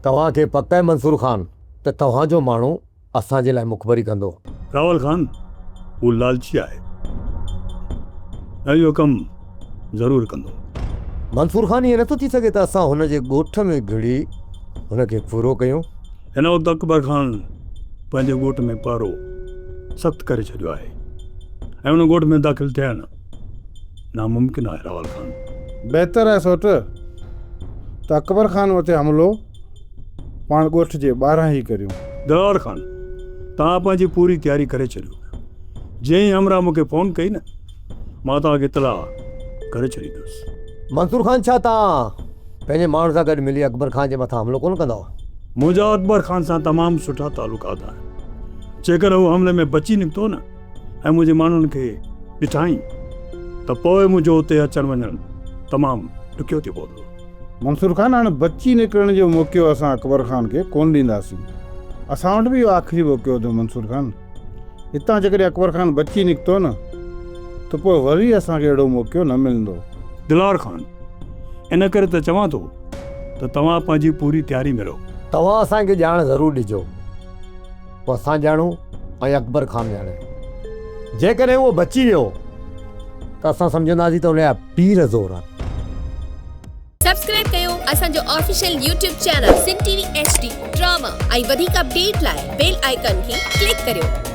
तव्हांखे पक आहे मंसूर ख़ान त तव्हांजो माण्हू असांजे लाइ मुखबरी कंदो? रावल खान वो लालची आहे ऐं इहो कमु ज़रूरु कंदो। मंसूर ख़ान ईअं नथो थी सघे त असां हुनजे ॻोठ में घिड़ी हुनखे पूरो कयूं? हिन वक़्तु अकबर ख़ान पंहिंजे ॻोठ में पारो सख़्तु करे छॾियो आहे ऐं हुन ॻोठ में दाख़िल थियण नामुमकिन आहे। रावल खान बहितर आहे सोट त अकबर ख़ान मथे हमिलो पाण ॻोठ जे ॿाहिरां ई करियूं। दिलावर ख़ान तव्हां पंहिंजी पूरी तयारी करे छॾियो। जीअं ई हमरा मूंखे फ़ोन कई न मां तव्हांखे इतला करे छॾींदुसि। मंसूर ख़ान छा तव्हां पंहिंजे माण्हू सां गॾु मिली अकबर ख़ान जे मथां हमिलो कोन कंदव? मुंहिंजा अकबर ख़ान सां तमामु सुठा तालुकात आहिनि। जेकर हू हमले में बची निकितो न ऐं मुंहिंजे माण्हुनि खे ॾिठाई त पोइ मुंहिंजो उते अचणु वञणु तमामु ॾुखियो थी पवंदो। मंसूर ख़ान हाणे बची निकिरण जो मौक़ो असां अकबर ख़ान खे कोन ॾींदासीं। असां वटि बि इहो आख़िरी मौक़ो हूंदो मंसूर ख़ान। हितां जेकॾहिं अकबर ख़ान बची निकितो न त पोइ वरी असांखे अहिड़ो मौक़ो न मिलंदो। दिलावर ख़ान इन करे त चवां थो त तव्हां पंहिंजी पूरी तयारी में रहो। तव्हां असांखे ॼाण ज़रूरु ॾिजो पोइ असां ॼाणूं ऐं अकबर ख़ान ॼाणे। जेकॾहिं उहो बची वियो त असां सम्झंदासीं त हुनजा पीर ज़ोर आहे। सब्सक्राइब कयो असांजो official YouTube channel Sindh TV HD drama ऐं वधीक अपडेट लाइ बेल आइकन खे क्लिक करियो।